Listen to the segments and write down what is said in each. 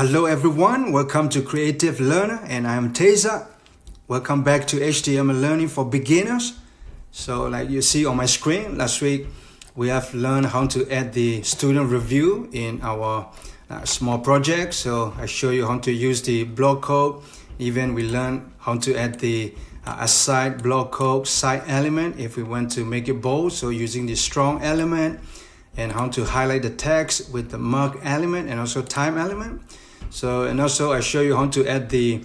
Hello everyone, welcome to Creative Learner and I'm Teza. Welcome back to HTML Learning for Beginners. So like you see on my screen, last week we have learned how to add the student review in our small project. So I show you how to use the block code. Even we learned how to add the aside block code side element if we want to make it bold. So using the strong element, and how to highlight the text with the mark element and also time element. So and also I show you how to add the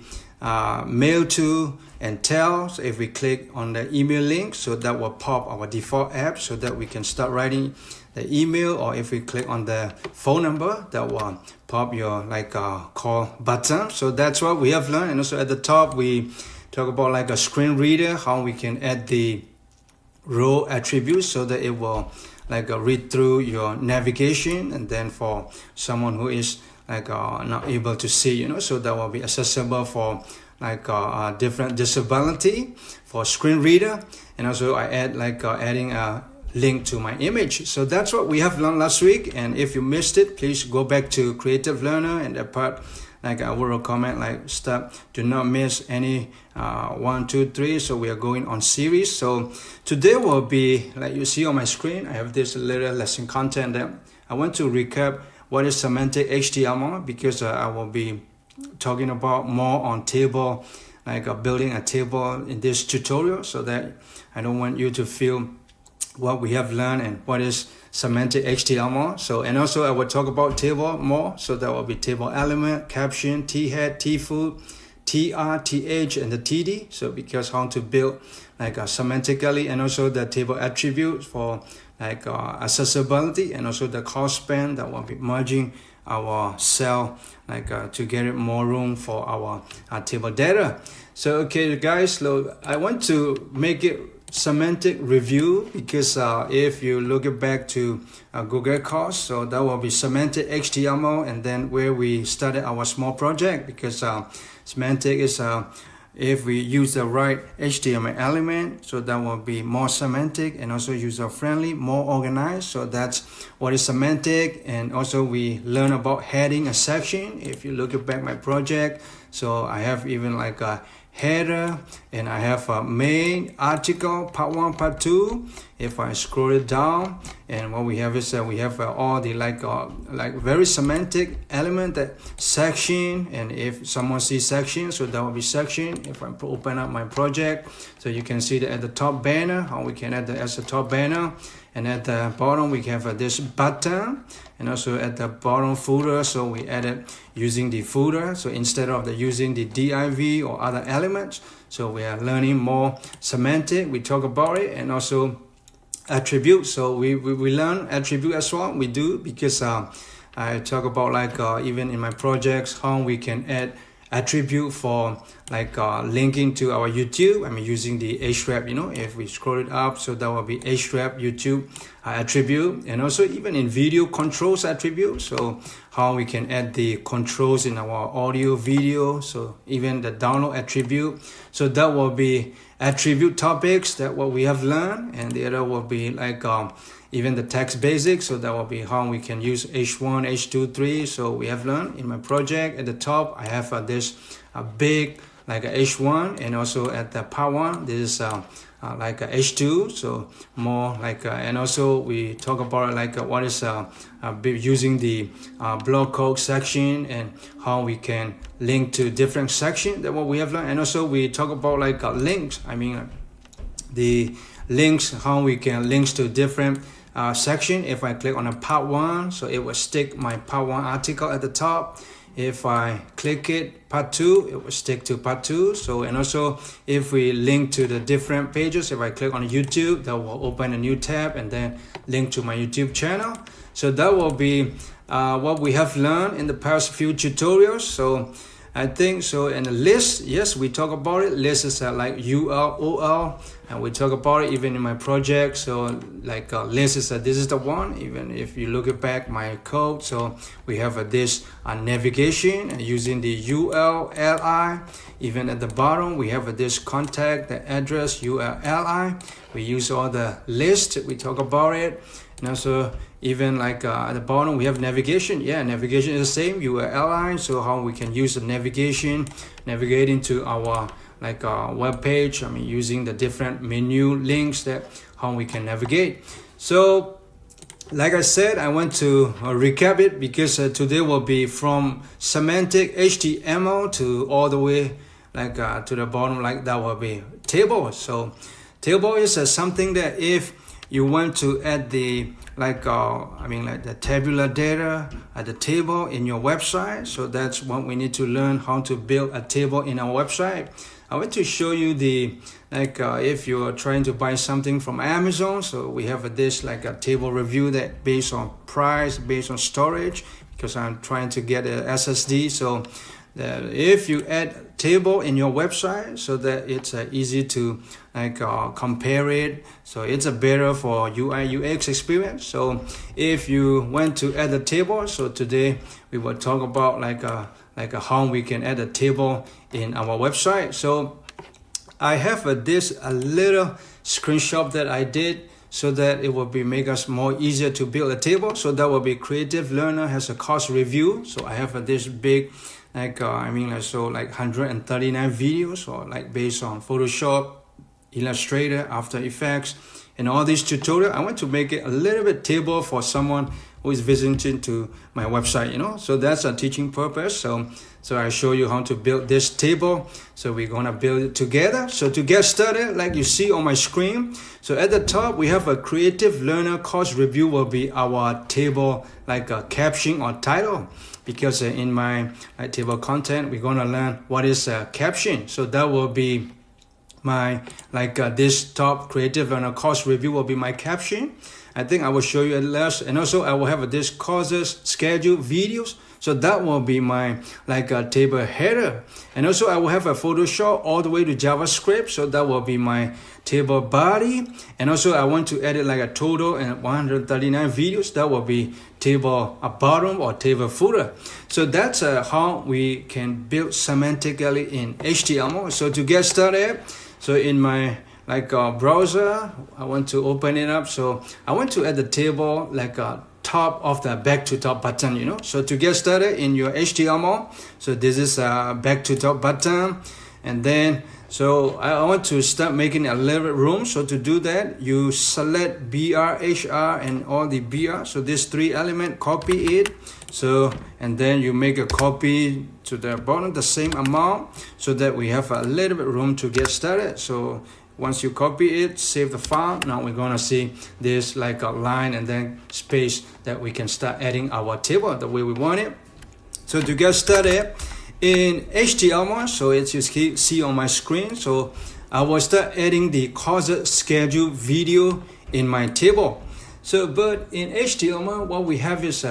mail to and tell. So if we click on the email link, so that will pop our default app so that we can start writing the email, or if we click on the phone number, that will pop your call button. So that's what we have learned. And also at the top we talk about like a screen reader, how we can add the row attributes so that it will read through your navigation, and then for someone who is not able to see, so that will be accessible for different disability for screen reader. And also I add adding a link to my image. So that's what we have learned last week, and if you missed it, please go back to Creative Learner, and that part I will recommend step, do not miss any 1, 2, 3. So we are going on series. So today will be, like you see on my screen, I have this little lesson content that I want to recap what is Semantic HTML, because I will be talking about more on table, building a table in this tutorial, so that I don't want you to feel what we have learned and what is Semantic HTML. So, and also I will talk about table more. So that will be table element, caption, t-head, t-foot, tr, th, and the td. So because how to build semantically, and also the table attributes for accessibility, and also the cost span that will be merging our cell to get it more room for our table data. So okay guys, so I want to make it semantic review, because if you look it back to Google course, so that will be Semantic HTML, and then where we started our small project, because semantic is if we use the right HTML element, so that will be more semantic and also user friendly, more organized. So that's what is semantic. And also we learn about heading a section. If you look at back my project, so I have even a header, and I have a main article, part 1, part 2. If I scroll it down, and what we have is we have all the very semantic element, that section, and if someone sees section, so that will be section. If I open up my project, so you can see that at the top banner, how we can add as a top banner, and at the bottom we have this button, and also at the bottom footer, so we added using the footer. So instead of using the div or other elements, so we are learning more semantic. We talk about it, and also attribute. So we learn attribute as well. We do, because I talk about even in my projects how we can add attribute for linking to our YouTube. I mean using the href, if we scroll it up, so that will be href YouTube attribute. And also even in video controls attribute, so how we can add the controls in our audio video, so even the download attribute. So that will be attribute topics, that what we have learned. And the other will be even the text basics, so that will be how we can use h1, h2, 3. So we have learned in my project. At the top I have this big a h1, and also at the part 1 this is a h2, so more and also we talk about what is using the block code section, and how we can link to different sections, that what we have learned. And also we talk about links, I mean the links, how we can links to different section. If I click on a part 1, so it will stick my part 1 article at the top. If I click it part 2, it will stick to part 2. So, and also if we link to the different pages, if I click on YouTube, that will open a new tab and then link to my YouTube channel. So that will be what we have learned in the past few tutorials. So I think so. And the list, yes, we talk about it. List is UL, OL, and we talk about it even in my project. So list is this is the one. Even if you look at back my code, so we have this navigation, and using the UL, LI. Even at the bottom we have this contact, the address, UL, LI. We use all the list. We talk about it. And also even like at the bottom we have navigation. Yeah, navigation is the same, URL, so how we can use the navigation, navigating to our like web page. I mean, using the different menu links, that how we can navigate. So like I said, I want to recap it, because today will be from semantic HTML to all the way like to the bottom, like that will be table. So table is something that if you want to add the like like the tabular data at the table in your website. So that's what we need to learn, how to build a table in our website. I want to show you the like if you are trying to buy something from Amazon. So we have this like a table review that based on price, based on storage, because I'm trying to get a SSD. So if you add table in your website, so that it's easy to like compare it, so it's a better for UI UX experience. So if you want to add a table, so today we will talk about like how we can add a table in our website. So I have a little screenshot that I did, so that it will be make us more easier to build a table. So that will be Creative Learner has a course review. So I have this big like so like 139 videos, or like based on Photoshop, Illustrator, After Effects, and all these tutorials. I want to make it a little bit table for someone who is visiting to my website, so that's a teaching purpose. So I show you how to build this table. So we're gonna build it together. So to get started, like you see on my screen, so at the top we have a Creative Learner course review will be our table like a caption or title, because in my table content we're gonna learn what is a caption. So that will be my this top Creative Learner course review will be my caption. I think I will show you at last, and also I will have this courses schedule videos. So that will be my table header, and also I will have a Photoshop all the way to JavaScript. So that will be my table body, and also I want to edit like a total and 139 videos. That will be table bottom or table footer. So that's how we can build semantically in HTML. So to get started, so in my browser, I want to open it up. So I want to add the table like top of the back to top button, So to get started in your HTML, so this is a back to top button, and then so I want to start making a little bit room. So to do that, you select BR, HR, and all the BR. So this 3 element, copy it. So and then you make a copy to the bottom the same amount, so that we have a little bit room to get started. So once you copy it, save the file. Now we're gonna see this like a line and then space that we can start adding our table the way we want it. So to get started in HTML, so as you see on my screen, so I will start adding the course schedule video in my table. So but in HTML, what we have is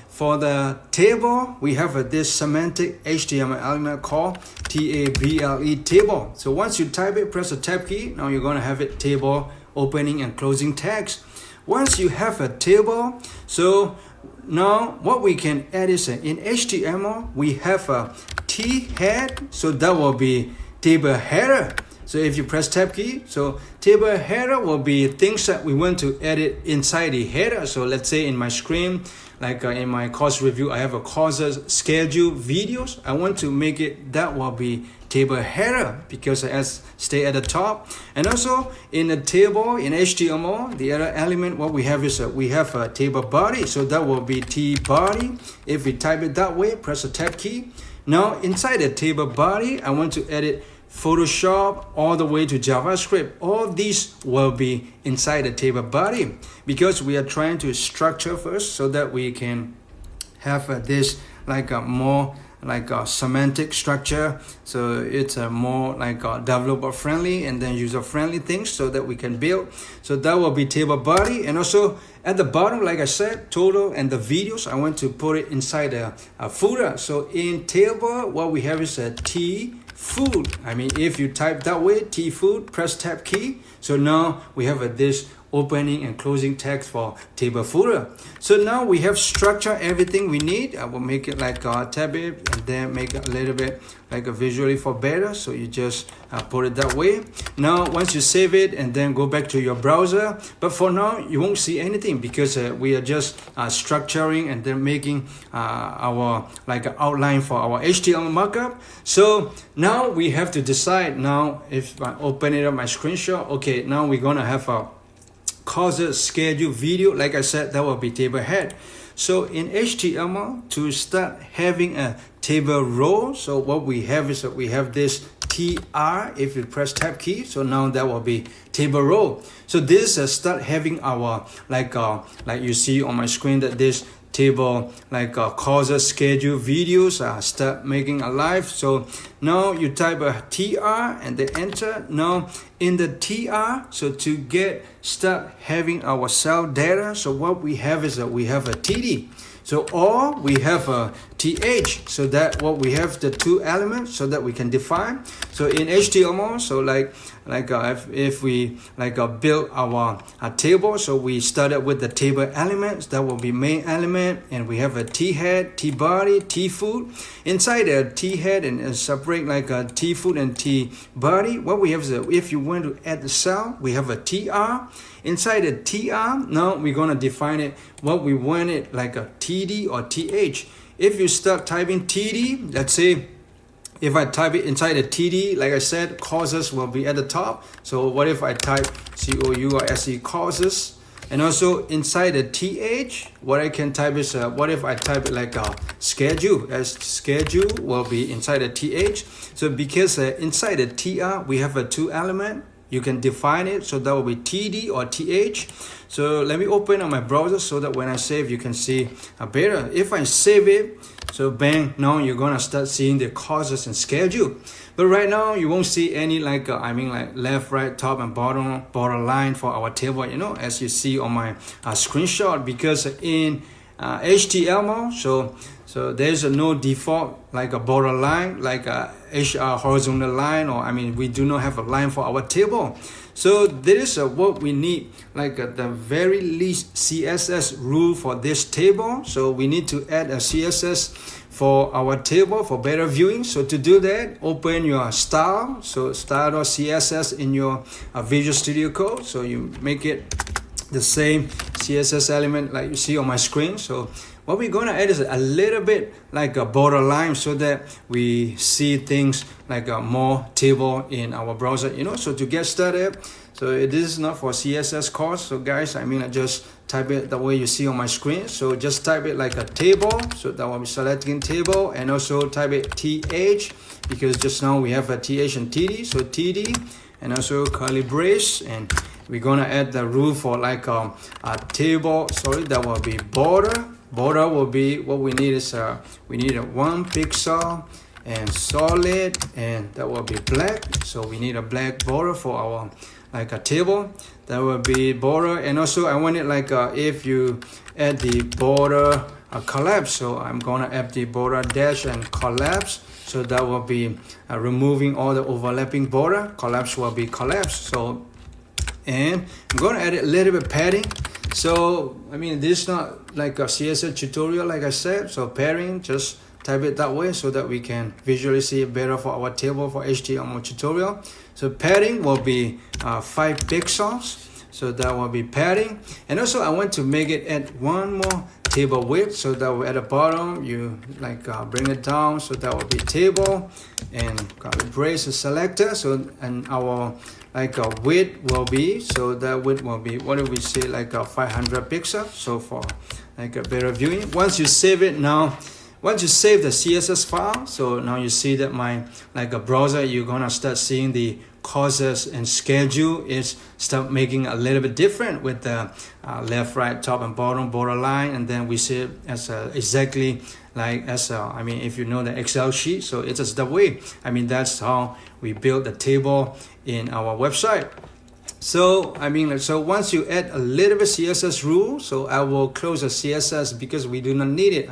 for the table, we have this semantic HTML element called table table. So once you type it, press the tab key. Now you're gonna have it table opening and closing tags. Once you have a table, so now what we can add is in HTML we have a T head, so that will be table header. So if you press tab key, so table header will be things that we want to edit inside the header. So let's say in my screen, in my course review, I have a courses schedule videos. I want to make it that will be table header, because as stay at the top. And also in the table in HTML, the other element what we have is we have a table body, so that will be T body. If we type it that way, press the tab key. Now inside the table body, I want to edit Photoshop all the way to JavaScript. All these will be inside the table body, because we are trying to structure first, so that we can have this more semantic structure. So it's a more developer friendly and then user friendly things, so that we can build. So that will be table body. And also at the bottom, like I said, total and the videos, I want to put it inside a footer. So in table, what we have is a T food. I mean, if you type that way, T food, press tab key. So now we have this opening and closing text for table footer. So now we have structure everything we need. I will make it like a tab it and then make it a little bit like a visually for better. So you just put it that way. Now once you save it and then go back to your browser, but for now you won't see anything because we are just structuring and then making our like outline for our HTML markup. So now we have to decide. Now if I open it up my screenshot, okay, now we're gonna have a causes schedule video. Like I said, that will be table head. So in HTML, to start having a table row, so what we have is that we have this TR if you press tab key. So now that will be table row. So this start having our like you see on my screen that this table like causes schedule videos start making alive. So now you type a TR and then enter. Now in the TR, so to get start having our cell data, so what we have is that we have a TD. So or we have a TH, so that what we have the two elements so that we can define. So in HTML, so if we build our table, so we started with the table elements, that will be main element, and we have a T head, T body, T foot. Inside the T head and separate like a T foot and T body, what we have is that if you want to add the cell, we have a TR. Inside the TR, now we're gonna define it what we want it like a TD or TH. If you start typing TD, let's say if I type it inside the TD, like I said, causes will be at the top. So what if I type COURSE causes? And also inside the TH, what I can type is what if I type it like a schedule, as schedule will be inside the TH. So because inside the TR we have a two element, you can define it, so that will be TD or TH. So let me open up my browser so that when I save, you can see better. If I save it, so bang, now you're gonna start seeing the causes and schedule. But right now you won't see any like left, right, top, and bottom border line for our table. You know, as you see on my screenshot, because in HTML, so there's no default like a border line, like a horizontal line, or we do not have a line for our table. So this is what we need, like the very least CSS rule for this table. So we need to add a CSS for our table for better viewing. So to do that, open your style, so style.css in your Visual Studio Code. So you make it the same CSS element like you see on my screen. So what we're gonna add is a little bit like a border line so that we see things like a more table in our browser, you know. So to get started, so this is not for CSS course. So guys, I just type it the way you see on my screen. So just type it like a table. So that will be selecting table, and also type it TH because just now we have a TH and TD. So TD and also curly brace, and we're gonna add the rule for like a table. Sorry, that will be border. Border will be what we need is we need a 1 pixel and solid, and that will be black. So we need a black border for our like a table. That will be border, and also I want it like if you add the border collapse. So I'm gonna add the border dash and collapse. So that will be removing all the overlapping border. Collapse will be collapse. So and I'm gonna add a little bit padding. So this is not like a CSS tutorial, like I said. So padding, just type it that way so that we can visually see it better for our table for HTML tutorial. So padding will be 5 pixels. So that will be padding. And also I want to make it add one more table width, so that will at the bottom you bring it down, so that will be table, and brace the selector. So and our width will be, so that width will be, what do we say, like 500 pixels. So for like a better viewing, once you save it, once you save the CSS file, so now you see that my a browser, you're gonna start seeing the causes and schedule is start making a little bit different with the left, right, top, and bottom border line, and then we see it as exactly like as if you know the Excel sheet. So it's just the way, that's how we build the table in our website. So so once you add a little bit CSS rule, so I will close the CSS because we do not need it.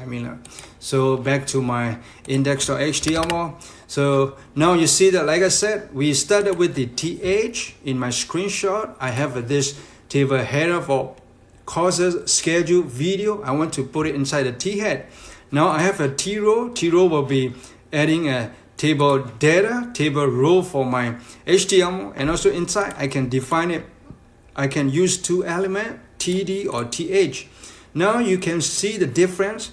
So back to my index.html. So now you see that, like I said, we started with the TH in my screenshot. I have this table header for courses, schedule, video. I want to put it inside the T head. Now I have a T row. T row will be adding a table data, table row for my HTML, and also inside I can define it. I can use two elements, TD or TH. Now you can see the difference.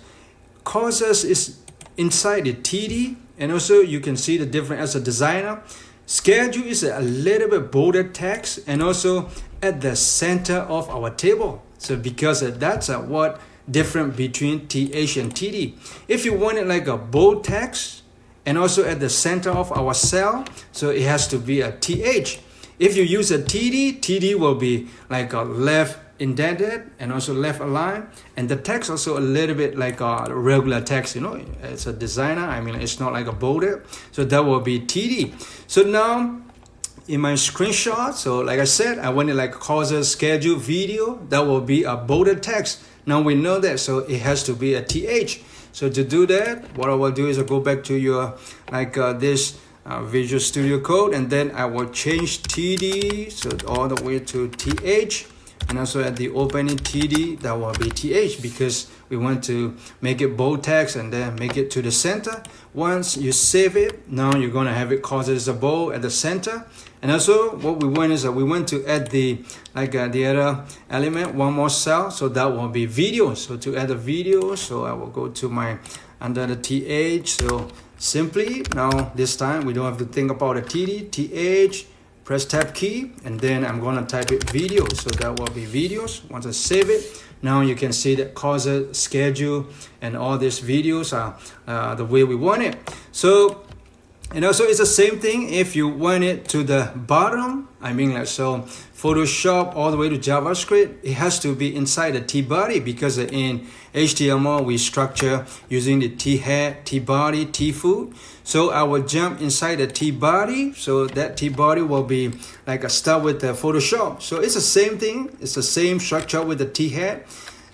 Courses is inside the TD, and also you can see the difference as a designer. Schedule is a little bit bolder text, and also at the center of our table. So because that's what different between TH and TD. If you want it like a bold text and also at the center of our cell, so it has to be a TH. If you use a TD, TD will be like a left indented and also left aligned, and the text also a little bit like a regular text, it's a designer, it's not like a bolded, so that will be TD. So now in my screenshot, so like I said, I wanted like courses, schedule, video, that will be a bolded text. Now we know that, so it has to be a TH. So to do that, what I will do is I'll go back to your this Visual Studio Code, and then I will change TD so all the way to TH, and also at the opening TD that will be TH, because we want to make it bold text and then make it to the center. Once you save it, now you're going to have it causes a bold at the center. And also what we want is that we want to add the other element, one more cell, so that will be video. So to add a video, so I will go to my under the TH. So simply now this time we don't have to think about a TD, TH, press tab key, and then I'm going to type it video, so that will be videos. Once I save it, now you can see that courses, schedule, and all these videos are the way we want it. So and also it's the same thing if you want it to the bottom. So Photoshop all the way to JavaScript, it has to be inside the T body, because in HTML we structure using the T head, T body, T foot. So I will jump inside the T body, so that T body will be like a start with the Photoshop. So it's the same thing, it's the same structure with the T head.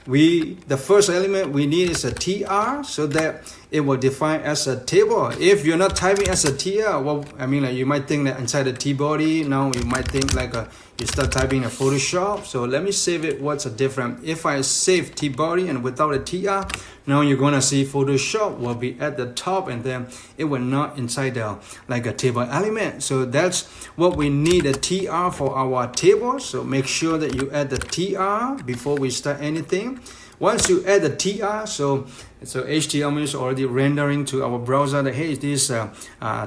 The first element we need is a TR, so that it will define as a table. If you're not typing as a TR, you might think that inside the T body, now you might think like you start typing a Photoshop. So let me save it. What's the difference? If I save T body and without a TR, now you're gonna see Photoshop will be at the top, and then it will not inside the like a table element. So that's what we need, a TR for our table. So make sure that you add the TR before we start anything. Once you add the TR, so HTML is already rendering to our browser that hey, this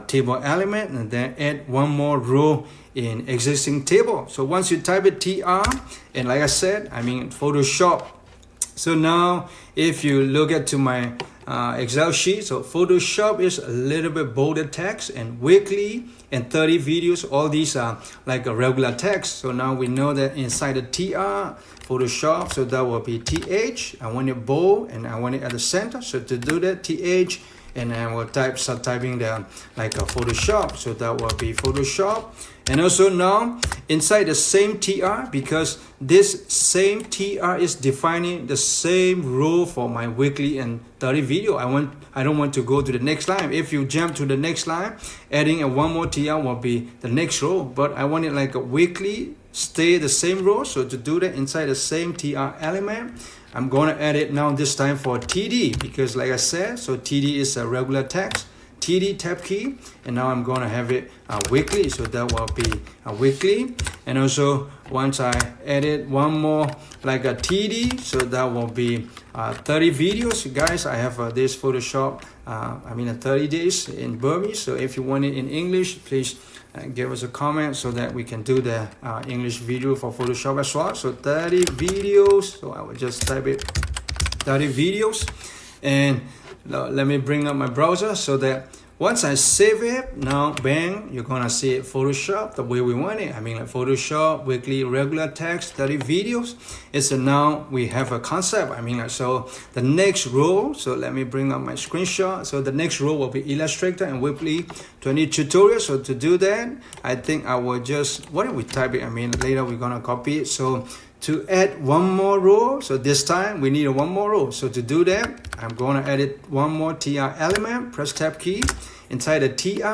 table element, and then add one more row in existing table. So once you type it TR, and like I said, Photoshop. So now if you look at to my Excel sheet, so Photoshop is a little bit bolder text, and weekly and 30 videos, all these are like a regular text. So now we know that inside the TR Photoshop, so that will be TH. I want it bold and I want it at the center. So to do that, TH, and I will start typing the like a Photoshop. So that will be Photoshop. And also now inside the same TR, because this same TR is defining the same row for my weekly and 30 video. I don't want to go to the next line. If you jump to the next line, adding a one more TR will be the next row, but I want it like a weekly, stay the same row. So to do that inside the same TR element, I'm going to add it now this time for TD, because like I said, so TD is a regular text. TD tab key, and now I'm going to have it weekly, so that will be a weekly. And also once I added one more like a TD, so that will be 30 videos. Guys, I have this Photoshop 30 days in Burmese, so if you want it in English, please give us a comment so that we can do the English video for Photoshop as well. So 30 videos, so I will just type it 30 videos, and let me bring up my browser so that once I save it, now bang, you're gonna see it Photoshop the way we want it. Photoshop weekly regular text 30 videos. It's now we have a concept. So the next row, so let me bring up my screenshot. So the next row will be Illustrator and weekly 20 tutorials. So to do that, I think I will just, what if we type it? Later we're gonna copy it. So to add one more row. So this time we need one more row. So to do that, I'm going to edit one more tr element, press tab key. Inside the tr,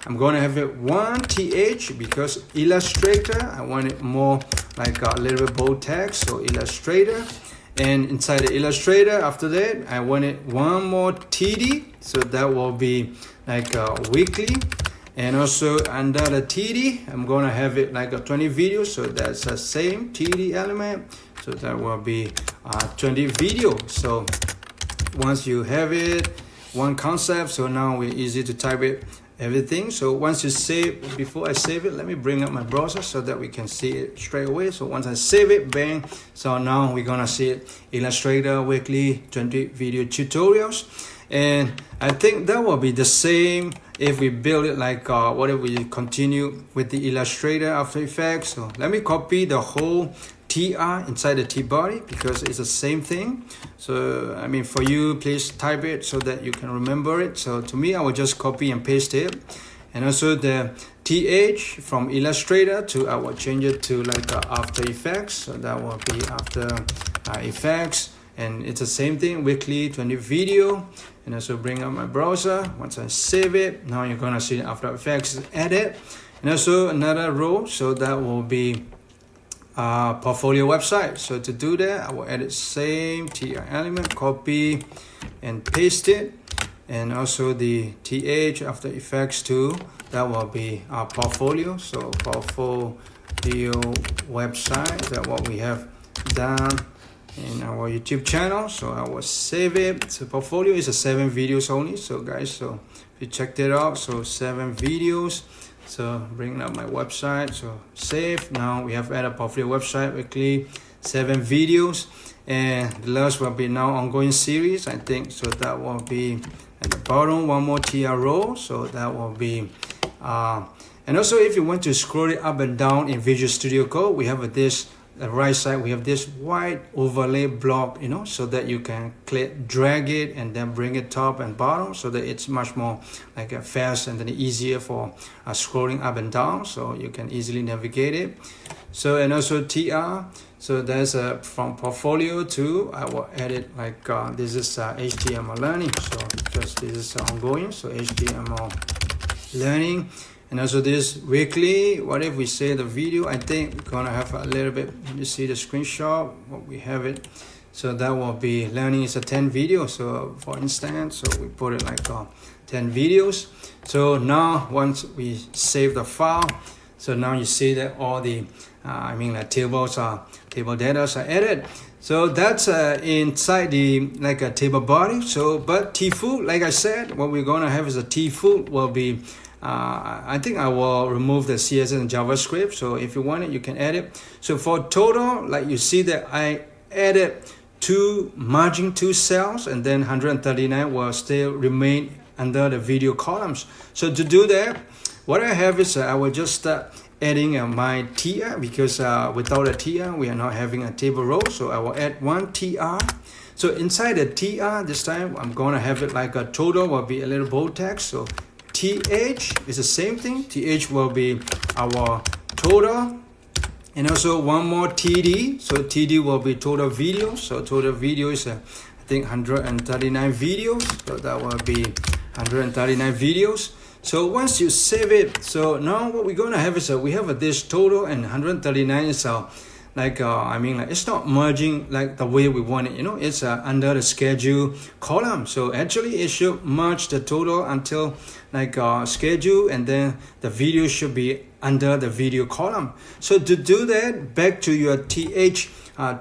I'm going to have it one th because Illustrator, I want it more like a little bit bold text. So Illustrator. And inside the Illustrator, after that, I want it one more td. So that will be like a weekly. And also under the TD, I'm going to have it like a 20 videos. So that's the same TD element. So that will be 20 video. So once you have it, one concept. So now we're easy to type it, everything. So once you save, before I save it, let me bring up my browser so that we can see it straight away. So once I save it, bang. So now we're going to see it, Illustrator weekly 20 video tutorials. And I think that will be the same if we build it like what if we continue with the Illustrator After Effects. So let me copy the whole TR inside the T body because it's the same thing. So I mean, for you, please type it so that you can remember it. So to me, I will just copy and paste it. And also the TH from Illustrator to, I will change it to like After Effects. So that will be After Effects. And it's the same thing, weekly 20 video. And also bring up my browser. Once I save it, now you're gonna see After Effects edit. And also another row, so that will be portfolio website. So to do that, I will edit same tr element, copy and paste it. And also the th After Effects too, that will be our portfolio. So portfolio website, that what we have done in our YouTube channel. So I will save it. So portfolio is a 7 videos only. So guys, so if you checked it out, so 7 videos. So bringing up my website, so save. Now we have added a portfolio website weekly, 7 videos, and the last will be now ongoing series, I think. So that will be at the bottom, one more tr row. So that will be and also if you want to scroll it up and down in Visual Studio Code, we have this the right side, we have this white overlay block, you know, so that you can click, drag it and then bring it top and bottom, so that it's much more like fast and then easier for scrolling up and down, so you can easily navigate it. So and also tr, so there's a from portfolio to, I will edit like this is HTML learning, so just this is ongoing, so HTML learning. And also this weekly, what if we say the video, I think we're gonna have a little bit, you see the screenshot, what we have it. So that will be learning is a 10 video. So for instance, so we put it like 10 videos. So now once we save the file, so now you see that all the, I mean like tables are, table data are added. So that's inside the like a table body. So but tfood, like I said, what we're gonna have is a tfood will be I think I will remove the CSS and JavaScript. So if you want it, you can add it. So for total, like you see that I added 2 margin 2 cells, and then 139 will still remain under the video columns. So to do that, what I have is I will just start adding my tr, because without a tr we are not having a table row. So I will add one tr. So inside the tr this time I'm going to have it like a total will be a little bold text. So th is the same thing, th will be our total, and also one more td, so td will be total video. So total video is I think 139 videos, so that will be 139 videos. So once you save it, so now what we're going to have is we have this total, and 139 is like I mean like it's not merging like the way we want it, you know, it's under the schedule column. So actually it should merge the total until like schedule, and then the video should be under the video column. So to do that, back to your th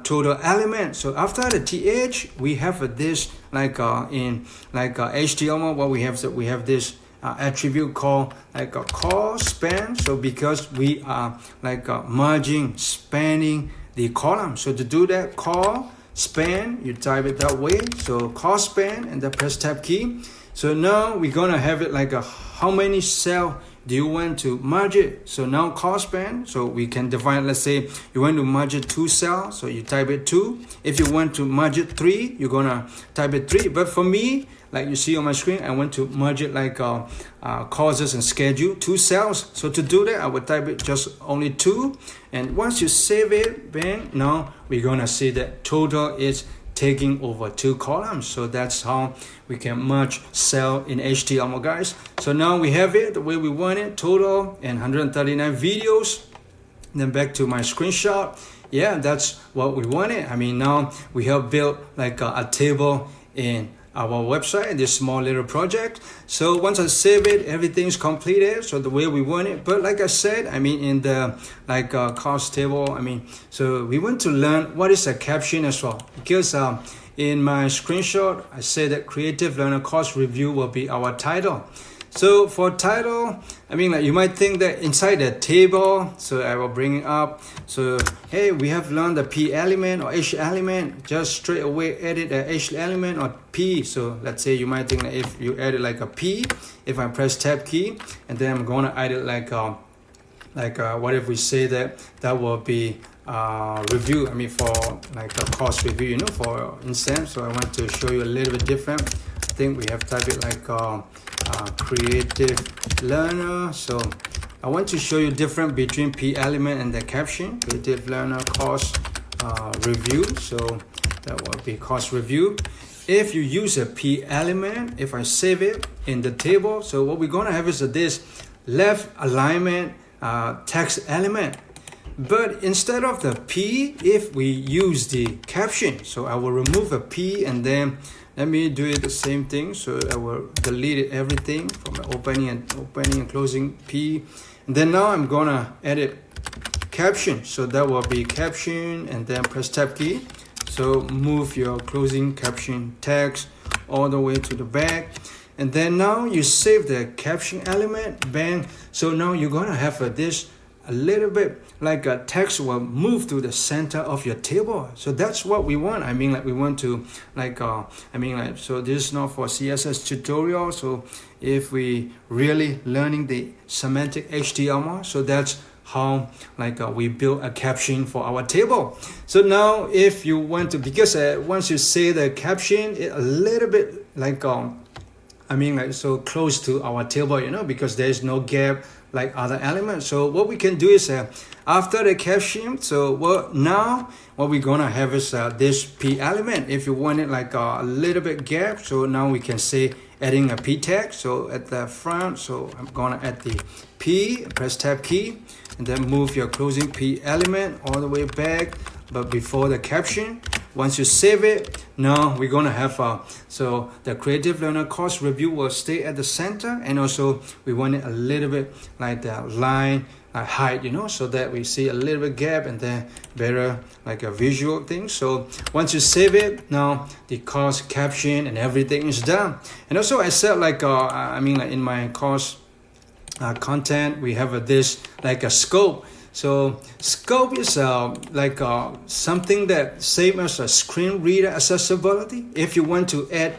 total element. So after the th we have this like in like HTML, what we have, so we have this attribute called like a call span. So because we are like merging, spanning the column, so to do that, call span, you type it that way. So call span and then press tab key. So now we're gonna have it like how many cell do you want to merge it? So now cost band, so we can define, let's say you want to merge it 2 cells, so you type it 2. If you want to merge it 3, you're gonna type it 3. But for me, like you see on my screen, I want to merge it like causes and schedule, 2 cells. So to do that, I would type it just only 2. And once you save it, bang, now we're gonna see that total is taking over 2 columns. So that's how we can merge cell in HTML, guys. So now we have it the way we want it, total and 139 videos. Then back to my screenshot. Yeah, that's what we wanted. I mean, now we have built like a table in our website, this small little project. So once I save it, everything's completed, so the way we want it. But like I said, I mean, in the like cost table, I mean, so we want to learn what is a caption as well, because in my screenshot I say that creative learner course review will be our title. So for title, I mean, like you might think that inside the table, so I will bring it up. So hey, we have learned the P element or H element. Just straight away edit the H element or P. So let's say you might think that if you edit like a P, if I press tab key, and then I'm gonna edit like what if we say that will be review. I mean, for like a course review, you know, for instance. So I want to show you a little bit different. I think we have typed it like creative learner. So I want to show you difference between P element and the caption. Creative learner course review. So that will be course review. If you use a P element, if I save it in the table, so what we're gonna have is this left alignment text element. But instead of the P, if we use the caption, so I will remove a P and then let me do it the same thing. So I will delete everything from the opening and closing P. And then now I'm gonna edit caption. So that will be caption and then press tab key. So move your closing caption text all the way to the back. And then now you save the caption element, bang. So now you're gonna have this a little bit like a text will move to the center of your table. So that's what we want. I mean, like we want to like so this is not for CSS tutorial. So if we really learning the semantic HTML, so that's how like we build a caption for our table. So now if you want to, because once you say the caption, it a little bit like so close to our table, you know, because there's no gap like other elements. So what we can do is after the caption, so now what we're gonna have is this P element. If you want it like a little bit gap, so now we can say adding a P tag. So at the front, so I'm gonna add the P, press tab key, and then move your closing P element all the way back, but before the caption. Once you save it, now we're gonna have so the creative learner course review will stay at the center, and also we want it a little bit like the line height, you know, so that we see a little bit gap and then better like a visual thing. So once you save it, now the course caption and everything is done. And also I said like like in my course content, we have this like a scope. So scope is something that same as a screen reader accessibility. If you want to add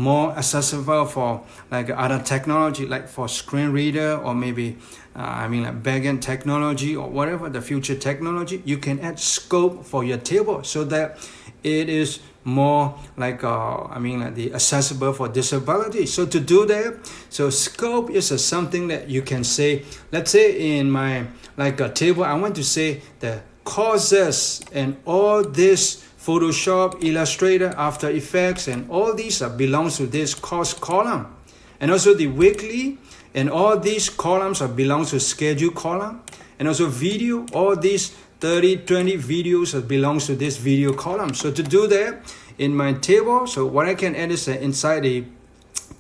more accessible for like other technology, like for screen reader or maybe like backend technology or whatever the future technology, you can add scope for your table so that it is more like the accessible for disability. So to do that, so scope is something that you can say, let's say in my like a table, I want to say the courses and all this Photoshop, Illustrator, After Effects, and all these belongs to this course column. And also the weekly and all these columns belongs to schedule column. And also video, all these 20 videos belongs to this video column. So to do that in my table, so what I can add is inside the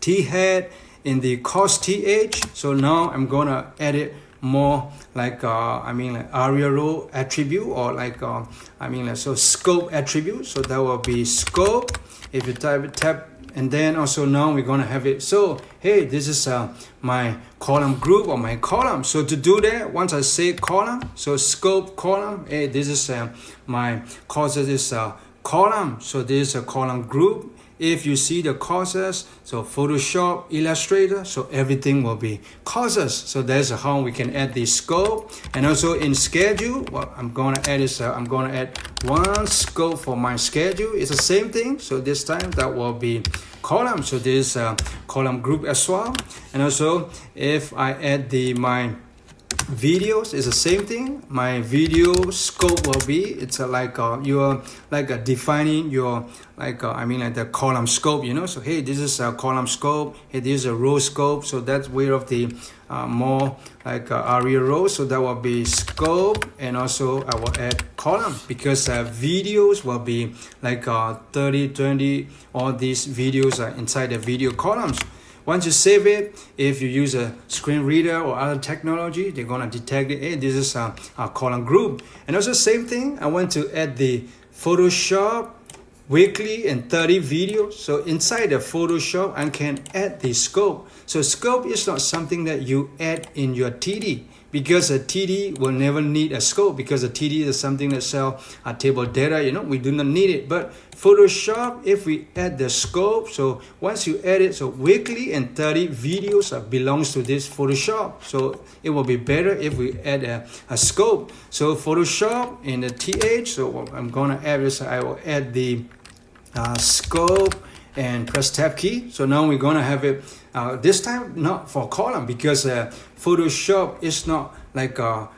T head in the course TH. So now I'm gonna edit more like area row attribute or so scope attribute. So that will be scope. If you tap, and then also now we're gonna have it. So hey, this is my column group or my column. So to do that, once I say column, so scope column, hey, this is my courses is column. So this is a column group, if you see the courses, so Photoshop, Illustrator, so everything will be courses. So that's how we can add the scope. And also in schedule, what I'm gonna add is I'm gonna add one scope for my schedule. It's the same thing. So this time that will be column. So this column group as well. And also if I add my videos, is the same thing. My video scope will be, it's you're defining your like the column scope, you know. So hey, this is a column scope, hey, this is a row scope. So that's way of the more area row. So that will be scope. And also I will add column, because videos will be like 30, 20, all these videos are inside the video columns. Once you save it, if you use a screen reader or other technology, they're gonna detect it. Hey, this is a column group. And also same thing, I want to add the Photoshop weekly and 30 videos. So inside the Photoshop, I can add the scope. So scope is not something that you add in your TD, because a TD will never need a scope, because a TD is something that sell a table data, you know, we do not need it. But Photoshop, if we add the scope, so once you add it, so weekly and 30 videos belongs to this Photoshop. So it will be better if we add a scope. So Photoshop in the TH, so what I'm gonna add is I will add the scope and press tab key. So now we're gonna have it this time not for column, because Photoshop is not like a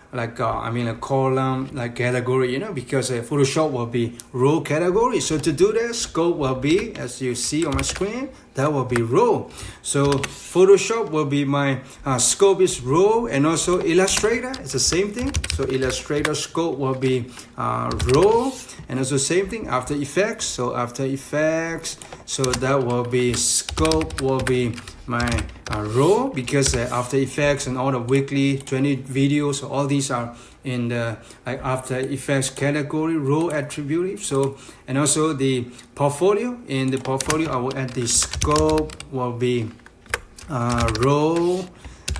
column like category, you know, because Photoshop will be row category. So to do that, scope will be, as you see on my screen, that will be row. So Photoshop will be my scope is row. And also Illustrator, it's the same thing. So Illustrator scope will be row. And also same thing, After Effects. So After Effects, so that will be scope will be my row, because After Effects and all the weekly 20 videos, all these are in the After Effects category, row attribute. So, and also the portfolio, in the portfolio I will add the scope will be row.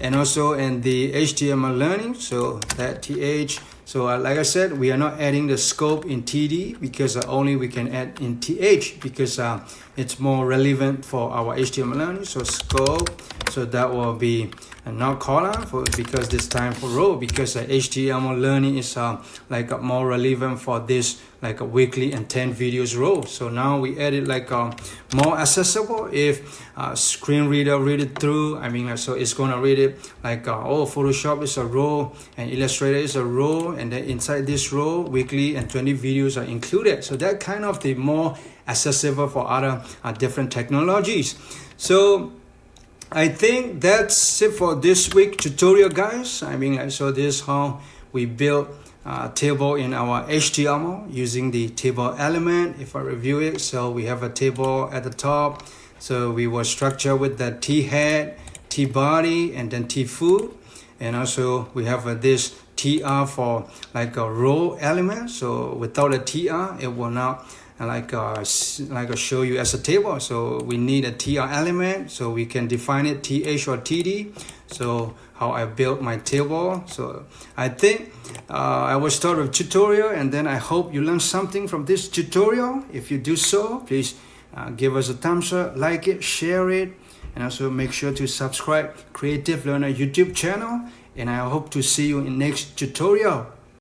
And also in the HTML learning, so that TH. So like I said, we are not adding the scope in TD, because only we can add in TH, because it's more relevant for our HTML learning. So scope, so that will be not column, because this time for row, because HTML learning is more relevant for this a weekly and 10 videos row. So now we added more accessible. If screen reader read it through, so it's gonna read it oh, Photoshop is a row and Illustrator is a row, and then inside this row weekly and 20 videos are included. So that kind of the more accessible for other different technologies. So I think that's it for this week tutorial, guys. So this is how we build table in our HTML using the table element. If I review it, so we have a table at the top. So we will structure with the T head, T body, and then T foot. And also we have this TR for a row element. So without a TR, it will not show you as a table. So we need a TR element, so we can define it TH or TD. So how I built my table. So I think I will start with tutorial, and then I hope you learned something from this tutorial. If you do so, please give us a thumbs up, like it, share it, and also make sure to subscribe Creative Learner YouTube channel. And I hope to see you in next tutorial.